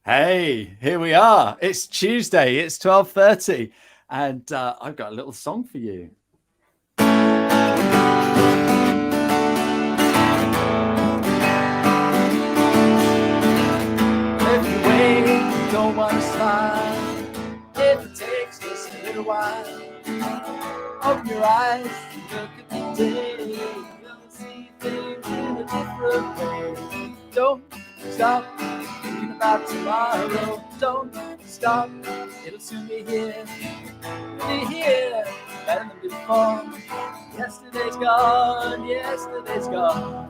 Hey, here we are. It's Tuesday. It's 12:30, and I've got a little song for you. If you wait, you don't want to smile. If it takes just a little while, open your eyes and look at the day. You'll see things in a different way. Don't stop thinking about tomorrow. Don't stop, it'll soon be here. Be here, better than before. Yesterday's gone, yesterday's gone.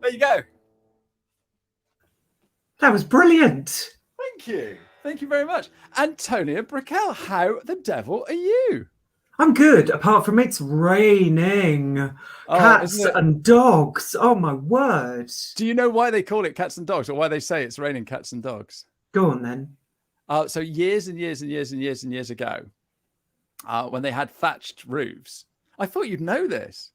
There you go. That was brilliant. Thank you. Thank you very much. Antonia Brickell, how the devil are you? I'm good, apart from it's raining. Cats and dogs. Oh, my word. Do you know why they call it cats and dogs, or why they say it's raining cats and dogs? Go on, then. So years and years and years and years and years ago, when they had thatched roofs, I thought you'd know this.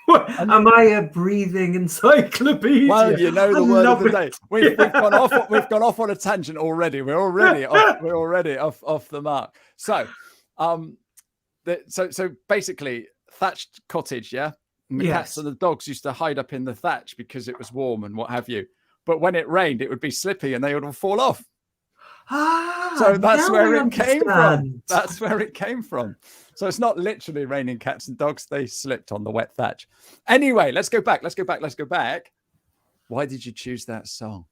Am I a breathing encyclopedia? Well, you know the word of the day. We've gone off on a tangent already. We're already off the mark. So, so basically, thatched cottage, yeah. And the cats and the dogs used to hide up in the thatch because it was warm and what have you. But when it rained, it would be slippy and they would all fall off. So that's where it came from. That's where it came from. So it's not literally raining cats and dogs. They slipped on the wet thatch. Anyway, let's go back. Why did you choose that song?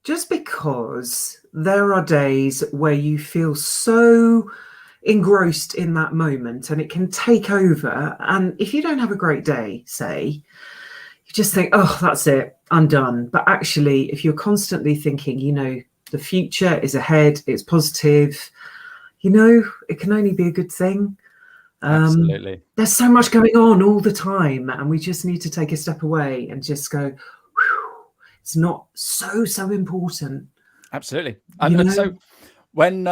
Just because there are days where you feel so engrossed in that moment and it can take over. And if you don't have a great day, say, you just think, oh, that's it, I'm done. But actually, if you're constantly thinking, the future is ahead, it's positive, it can only be a good thing. Absolutely. There's so much going on all the time, and we just need to take a step away and just go, whew, it's not so important. Absolutely. And so when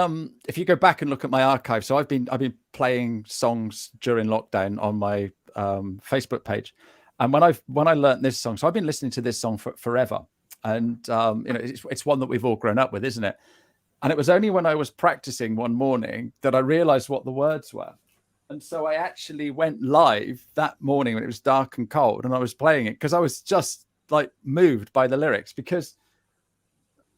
if you go back and look at my archive, so I've been playing songs during lockdown on my Facebook page. And when I learned this song, so I've been listening to this song forever. And it's one that we've all grown up with, isn't it? And it was only when I was practicing one morning that I realized what the words were. And so I actually went live that morning when it was dark and cold, and I was playing it because I was just like moved by the lyrics. Because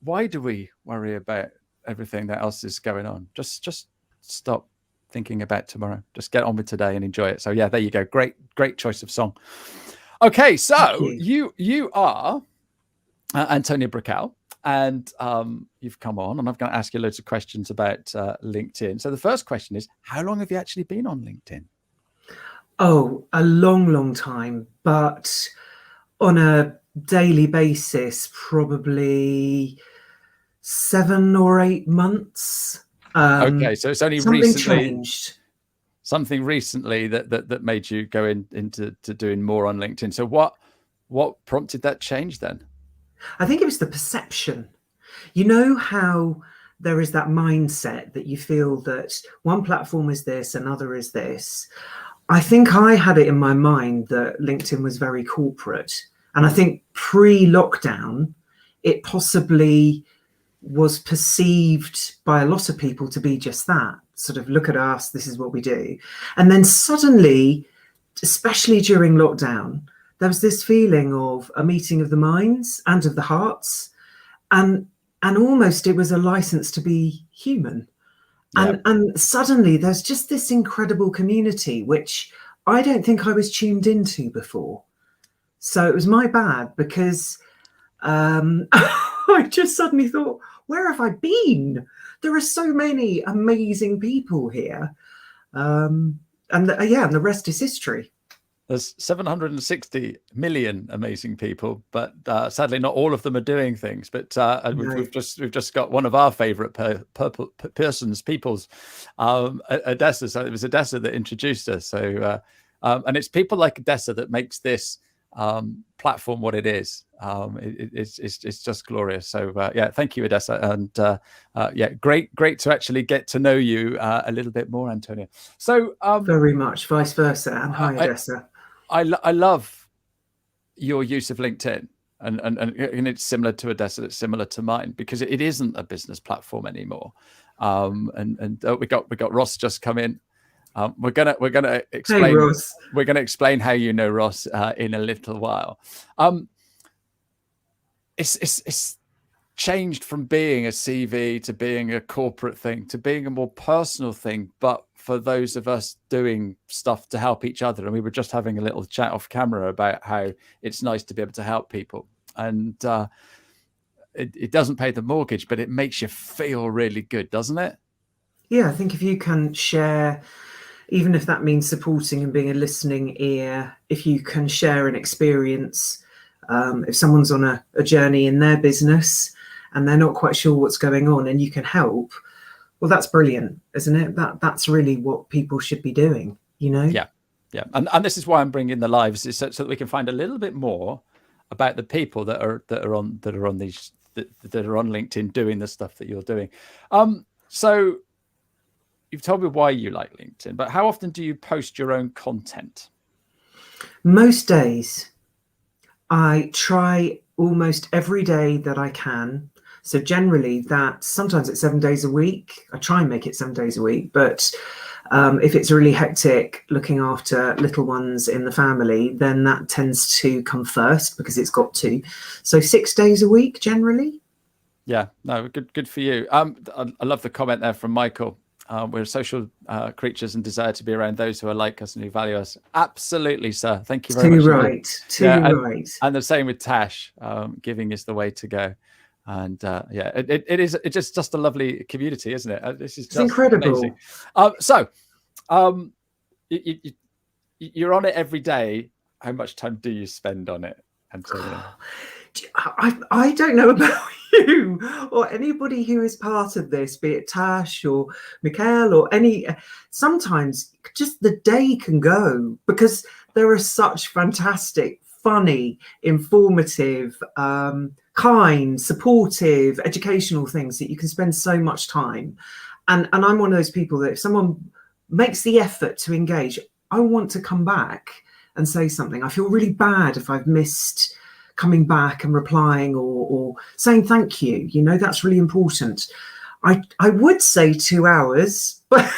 why do we worry about everything that else is going on? Just stop thinking about tomorrow. Just get on with today and enjoy it. So yeah, there you go. Great choice of song. Okay, so you are Antonia Brickell, and you've come on, and I'm going to ask you loads of questions about LinkedIn. So the first question is, how long have you actually been on LinkedIn? Oh, a long time, but on a daily basis, probably 7 or 8 months. Okay, so it's only something recently that made you go into doing more on LinkedIn. So what prompted that change then? I think it was the perception. You know how there is that mindset that you feel that one platform is this, another is this. I think I had it in my mind that LinkedIn was very corporate. And I think pre-lockdown, it possibly was perceived by a lot of people to be just that. Sort of, look at us, this is what we do. And then suddenly, especially during lockdown, there was this feeling of a meeting of the minds and of the hearts, and almost it was a license to be human. Yep. And suddenly there's just this incredible community, which I don't think I was tuned into before. So it was my bad, because I just suddenly thought, where have I been? There are so many amazing people here. And the rest is history. There's 760 million amazing people, but sadly not all of them are doing things. But we've just got one of our favorite peoples, Odessa. So it was Odessa that introduced us. So and it's people like Odessa that makes this platform what it is. It's just glorious. So yeah, thank you, Odessa, and yeah, great to actually get to know you a little bit more, Antonia. So very much vice versa. And hi, Odessa. I love your use of LinkedIn. and it's similar to Odessa, it's similar to mine, because it isn't a business platform anymore. We got Ross just come in. We're gonna explain. Hey, Ross. We're gonna explain how you know Ross in a little while. It's changed from being a CV to being a corporate thing to being a more personal thing, but for those of us doing stuff to help each other. And we were just having a little chat off camera about how it's nice to be able to help people, and it doesn't pay the mortgage, but it makes you feel really good, doesn't it? Yeah, I think if you can share, even if that means supporting and being a listening ear, if you can share an experience, if someone's on a journey in their business and they're not quite sure what's going on and you can help, well, that's brilliant, isn't it? That's really what people should be doing, you know? Yeah. And this is why I'm bringing the lives, is so that we can find a little bit more about the people that are on LinkedIn doing the stuff that you're doing. So you've told me why you like LinkedIn, but how often do you post your own content? Most days. I try almost every day that I can. So generally sometimes it's 7 days a week. I try and make it 7 days a week, but if it's really hectic looking after little ones in the family, then that tends to come first because it's got to. So 6 days a week generally. Yeah, no, good for you. I love the comment there from Michael. We're social creatures and desire to be around those who are like us and who value us. Absolutely, sir. Thank you very much. Too right. And the same with Tash. Giving is the way to go. And it's just a lovely community, isn't it? This is just incredible. Amazing. You're on it every day. How much time do you spend on it, Antonia? I don't know about you or anybody who is part of this, be it Tash or Brickell or any. Sometimes just the day can go because there are such fantastic, funny, informative, kind, supportive, educational things that you can spend so much time. And I'm one of those people that if someone makes the effort to engage, I want to come back and say something. I feel really bad if I've missed coming back and replying or saying thank you. You know, that's really important. I would say 2 hours, but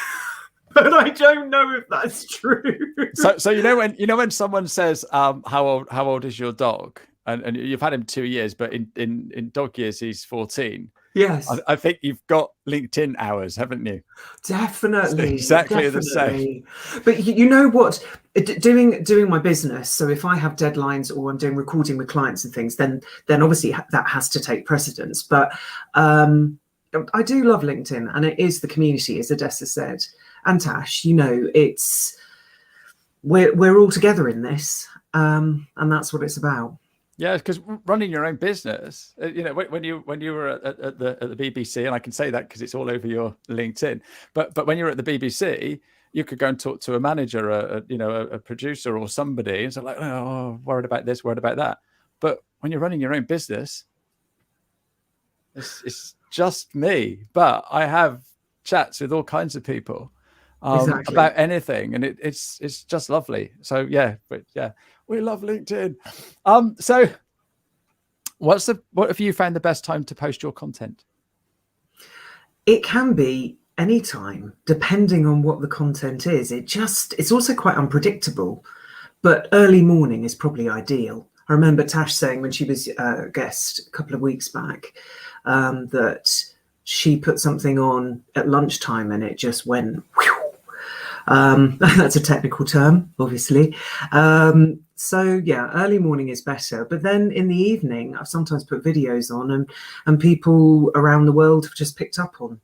I don't know if that's true. So you know when someone says how old is your dog, and you've had him 2 years, but in dog years he's 14. Yes, I think you've got LinkedIn hours, haven't you? Definitely. It's exactly the same. But you know what? Doing my business. So if I have deadlines or I'm doing recording with clients and things, then obviously that has to take precedence. But I do love LinkedIn, and it is the community, as Odessa said, and Tash. You know, we're all together in this, and that's what it's about. Yeah, because running your own business, you know, when you were at the BBC, and I can say that because it's all over your LinkedIn. But when you were at the BBC, you could go and talk to a manager, a producer, or somebody, and so like, oh, worried about this, worried about that. But when you're running your own business, it's just me. But I have chats with all kinds of people about anything, and it's just lovely. So yeah, we love LinkedIn. So what have you found the best time to post your content? It can be any time, depending on what the content is. It's also quite unpredictable, but early morning is probably ideal. I remember Tash saying when she was a guest a couple of weeks back that she put something on at lunchtime and it just went whew. That's a technical term, obviously. So yeah, early morning is better. But then in the evening, I've sometimes put videos on, and people around the world have just picked up on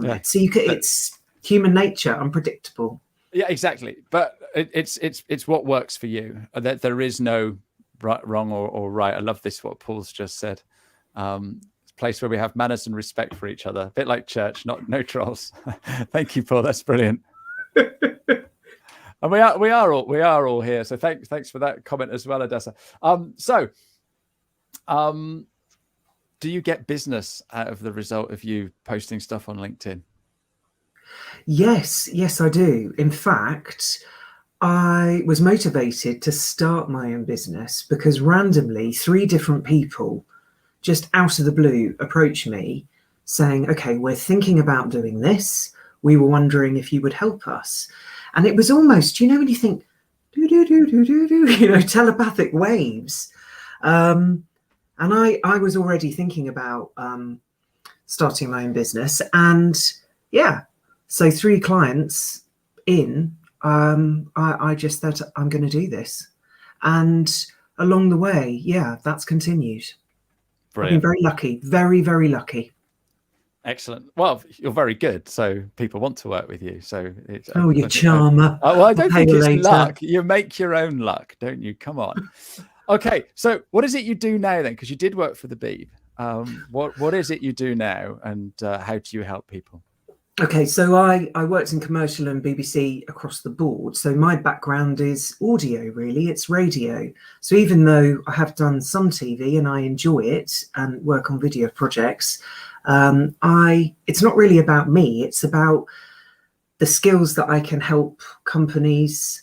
it. So it's human nature, unpredictable. Yeah, exactly. But it's what works for you. That there is no right, wrong, or right. I love this. What Paul's just said. It's a place where we have manners and respect for each other. A bit like church, no trolls. Thank you, Paul. That's brilliant. And we are all here. So thanks for that comment as well, Odessa. Do you get business out of the result of you posting stuff on LinkedIn? Yes, I do. In fact, I was motivated to start my own business because randomly 3 different people just out of the blue approached me saying, okay, we're thinking about doing this. We were wondering if you would help us. And it was almost, when you think, do, do, do, do, do, do, telepathic waves. And I was already thinking about starting my own business. And yeah, so 3 clients in, I just said, I'm going to do this. And along the way, yeah, that's continued. Brilliant. I've been very lucky, very, very lucky. Excellent. Well, you're very good, so people want to work with you. So it's you charmer. Well, I don't think it's later. luck. You make your own luck, don't you? Come on. Okay, so what is it you do now then? Because you did work for the Beeb. What is it you do now, and how do you help people? Okay, so I worked in commercial and BBC across the board. So my background is audio, really. It's radio. So even though I have done some TV and I enjoy it and work on video projects, it's not really about me. It's about the skills that I can help companies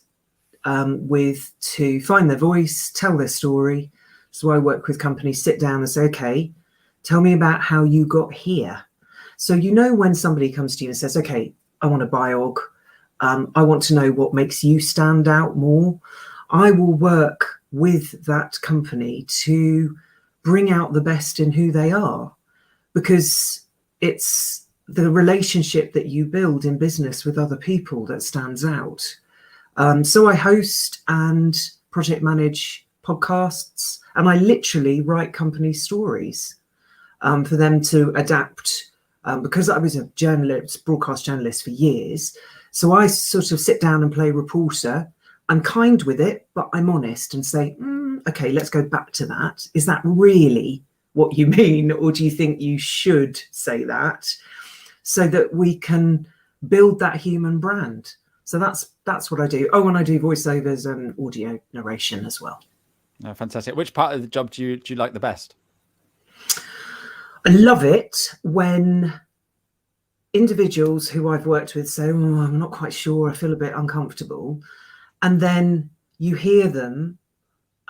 with to find their voice, tell their story. So I work with companies, sit down and say, okay, tell me about how you got here. So, when somebody comes to you and says, okay, I want a biog, I want to know what makes you stand out more. I will work with that company to bring out the best in who they are, because it's the relationship that you build in business with other people that stands out. So I host and project manage podcasts, and I literally write company stories for them to adapt. Because I was a journalist, broadcast journalist for years. So I sort of sit down and play reporter. I'm kind with it, but I'm honest and say, okay, let's go back to that. Is that really what you mean? Or do you think you should say that? So that we can build that human brand. So that's what I do. Oh, and I do voiceovers and audio narration as well. Oh, fantastic. Which part of the job do you like the best? I love it when individuals who I've worked with say, I'm not quite sure, I feel a bit uncomfortable. And then you hear them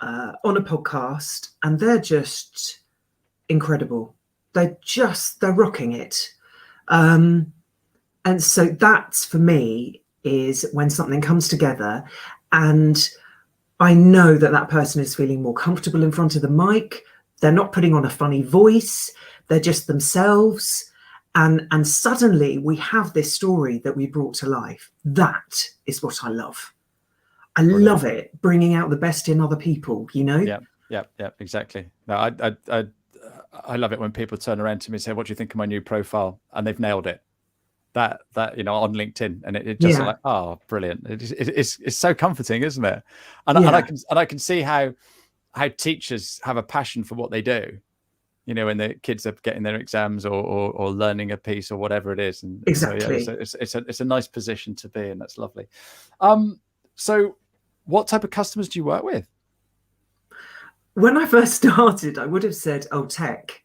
on a podcast and they're just incredible. They're rocking it. And so that's, for me, is when something comes together and I know that person is feeling more comfortable in front of the mic. They're not putting on a funny voice. They're just themselves. And suddenly we have this story that we brought to life. That is what I love. I love it, bringing out the best in other people, Yeah, exactly. No, I love it when people turn around to me and say, what do you think of my new profile? And they've nailed it. That on LinkedIn, and it just like, oh, brilliant. It's so comforting, isn't it? And I can see how teachers have a passion for what they do, when the kids are getting their exams or learning a piece or whatever it is. And exactly. So, it's a nice position to be in. That's lovely. So what type of customers do you work with? When I first started, I would have said, tech,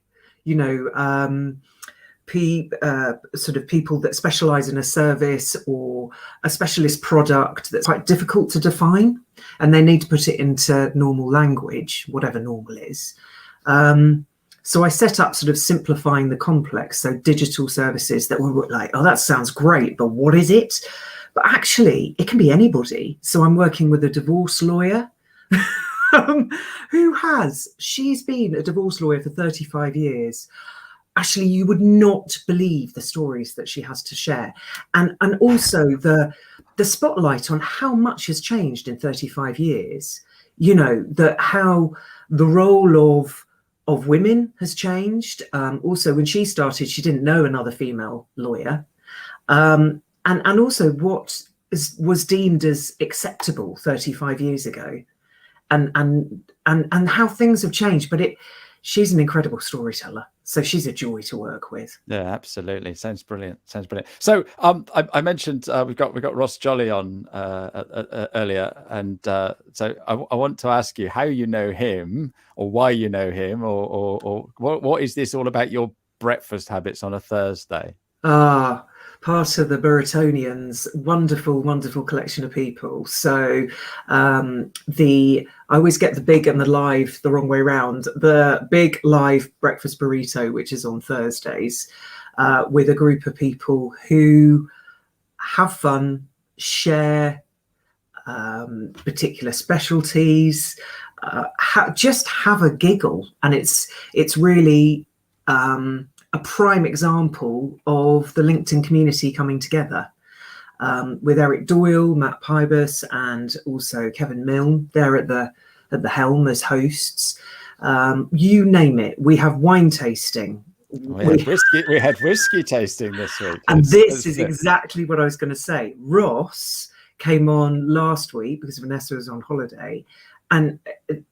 sort of people that specialize in a service or a specialist product that's quite difficult to define, and they need to put it into normal language, whatever normal is. So I set up sort of simplifying the complex. So digital services that were like, that sounds great, but what is it? But actually, it can be anybody. So I'm working with a divorce lawyer she's been a divorce lawyer for 35 years. Actually, you would not believe the stories that she has to share. And also the spotlight on how much has changed in 35 years, how the role of women has changed. Also, when she started, she didn't know another female lawyer. And also what was deemed as acceptable 35 years ago, and how things have changed. But she's an incredible storyteller. So she's a joy to work with. Yeah, absolutely. Sounds brilliant. So I mentioned we've got Ross Jolly on earlier, and so I want to ask you how you know him, or why you know him, or what is this all about your breakfast habits on a Thursday? part of the Burritonians, wonderful, wonderful collection of people. So I always get the big and the live the wrong way around. The big live breakfast burrito, which is on Thursdays, with a group of people who have fun, share particular specialties, just have a giggle, and it's really a prime example of the LinkedIn community coming together, with Eric Doyle, Matt Pybus, and also Kevin Milne. They're at the helm as hosts. You name it. We have wine tasting. We had whiskey tasting this week. And this is exactly what I was going to say. Ross came on last week because Vanessa was on holiday. And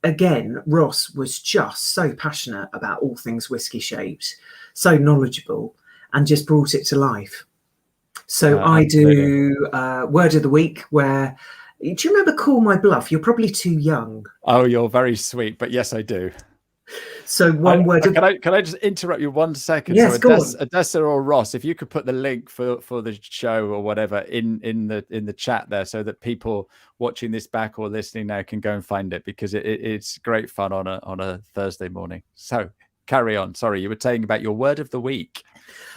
again, Ross was just so passionate about all things whiskey shaped, so knowledgeable, and just brought it to life. So I do Word of the Week, where, do you remember Call My Bluff? You're probably too young. Oh, you're very sweet, but yes, I do. So word. Can I just interrupt you 1 second? Yes, so Odessa or Ross, if you could put the link for the show or whatever in the chat there, so that people watching this back or listening now can go and find it, because it's great fun on a Thursday morning. So carry on. Sorry, you were saying about your word of the week.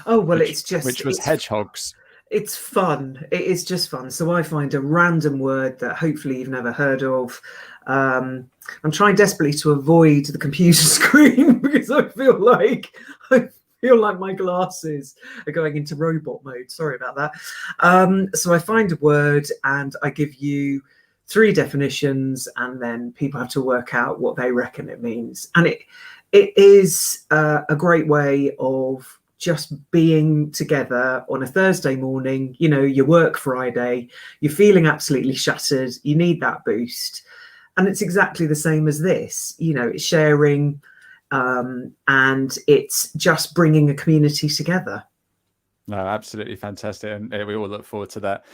Oh well, which was hedgehogs. It's fun. It is just fun. So I find a random word that hopefully you've never heard of. I'm trying desperately to avoid the computer screen because I feel like my glasses are going into robot mode. Sorry about that. So I find a word and I give you 3 definitions, and then people have to work out what they reckon it means. And it is a great way of just being together on a Thursday morning. You know, you work Friday, you're feeling absolutely shattered, you need that boost. And it's exactly the same as this, you know, it's sharing, and it's just bringing a community together. No, absolutely fantastic, and we all look forward to that.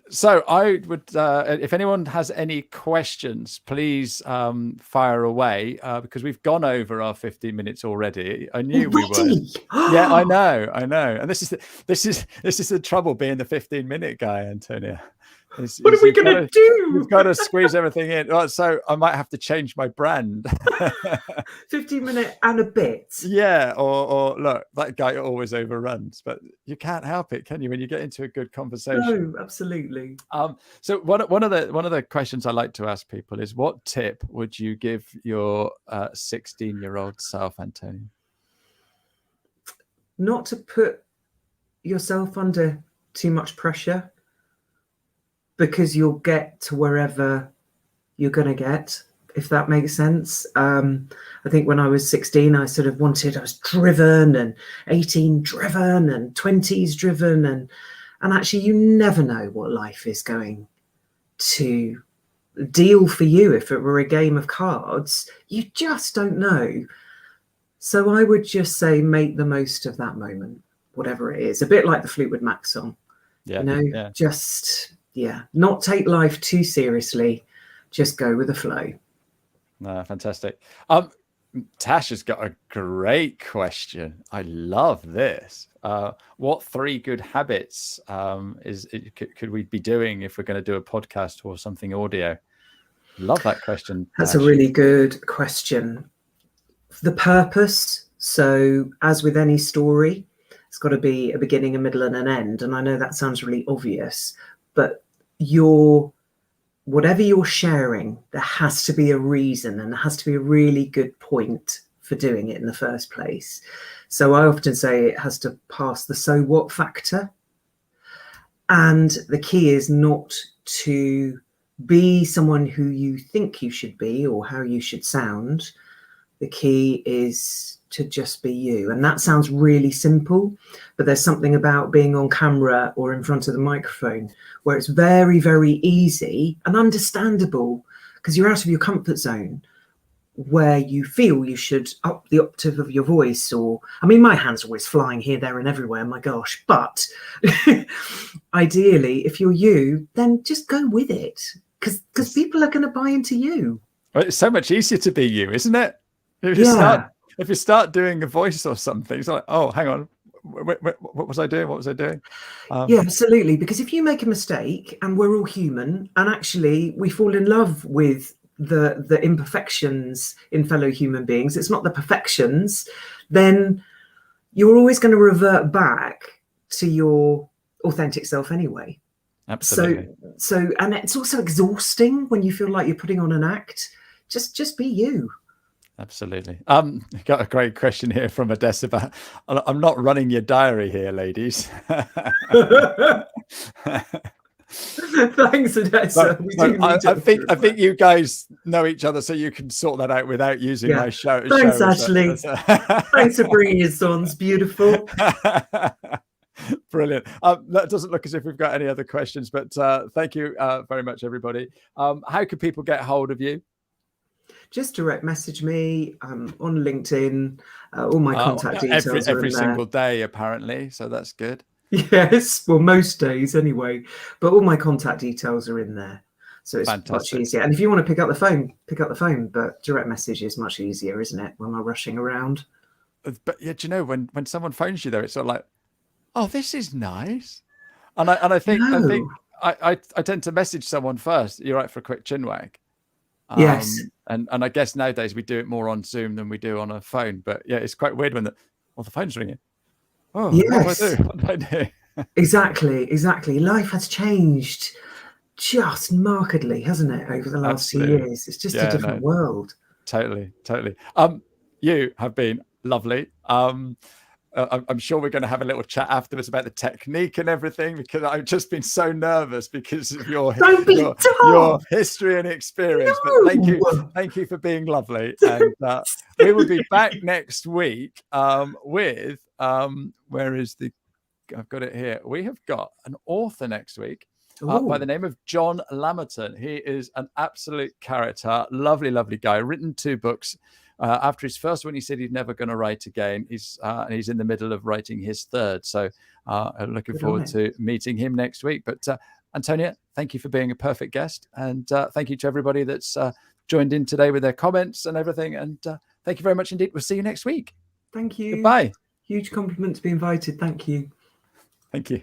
So I would, if anyone has any questions, please fire away, because we've gone over our 15 minutes already. I knew we were. Yeah, I know, and this is the trouble being the 15-minute guy, Antonia. What are we going to do? We've got to squeeze everything in. Right, so I might have to change my brand. 15-minute and a bit. Yeah, or look, that guy always overruns, but you can't help it, can you? When you get into a good conversation. No, absolutely. So one of the questions I like to ask people is, what tip would you give your 16-year-old self, Antonia? Not to put yourself under too much pressure, because you'll get to wherever you're going to get, if that makes sense. I think when I was 16, I was driven, and 18 driven, and 20s driven. And actually, you never know what life is going to deal for you. If it were a game of cards, you just don't know. So I would just say, make the most of that moment, whatever it is. A bit like the Fleetwood Mac song. Yeah, you know, yeah. Just... yeah, not take life too seriously, just go with the flow. No, fantastic. Tash has got a great question. I love this. What 3 good habits could we be doing if we're going to do a podcast or something audio? Love that question. That's a really good question. The purpose. So as with any story, it's got to be a beginning, a middle, and an end. And I know that sounds really obvious, but whatever you're sharing, there has to be a reason, and there has to be a really good point for doing it in the first place. So I often say it has to pass the so what factor. And the key is not to be someone who you think you should be or how you should sound. The key is to just be you. And that sounds really simple, but there's something about being on camera or in front of the microphone where it's very, very easy and understandable, because you're out of your comfort zone, where you feel you should up the octave of your voice, or, I mean, my hands are always flying here, there and everywhere, my gosh. But ideally, if you're you, then just go with it, because people are going to buy into you. Well, it's so much easier to be you, isn't it? If you start doing a voice or something, it's like, oh, hang on, What was I doing? What was I doing? Yeah, absolutely. Because if you make a mistake, and we're all human, and actually we fall in love with the imperfections in fellow human beings, it's not the perfections, then you're always going to revert back to your authentic self anyway. Absolutely. So and it's also exhausting when you feel like you're putting on an act. Just be you. Absolutely. Got a great question here from Odessa. I'm not running your diary here, ladies. Thanks, Odessa. I think you guys know each other, so you can sort that out without using my show. Thanks, Ashley. Thanks for bringing your songs. Beautiful. Brilliant. That doesn't look as if we've got any other questions, but thank you very much, everybody. How can people get hold of you? Just direct message me on LinkedIn. All my contact details every single day, apparently. So that's good. Yes, well, most days anyway. But all my contact details are in there, so it's fantastic. Much easier. And if you want to pick up the phone, pick up the phone. But direct message is much easier, isn't it? When we're rushing around. But yeah, do you know when someone phones you, though, it's sort of like, oh, this is nice. And I think I tend to message someone first. You're right for a quick chin wag. Yes. And I guess nowadays we do it more on Zoom than we do on a phone. But yeah, it's quite weird when the phone's ringing. Oh, yes. What do I do? Exactly. Life has changed just markedly, hasn't it, over the last few years? It's just a different world. Totally. You have been lovely. I'm sure we're going to have a little chat afterwards about the technique and everything, because I've just been so nervous because of your history and experience. No. But thank you for being lovely. And we will be back next week with where is the? I've got it here. We have got an author next week by the name of John Lamerton. He is an absolute character, lovely guy. Written 2 books. After his first one, he said he's never going to write again. He's in the middle of writing his 3rd. So I'm looking forward to meeting him next week. But Antonia, thank you for being a perfect guest. And thank you to everybody that's joined in today with their comments and everything. And thank you very much indeed. We'll see you next week. Thank you. Goodbye. Huge compliment to be invited. Thank you. Thank you.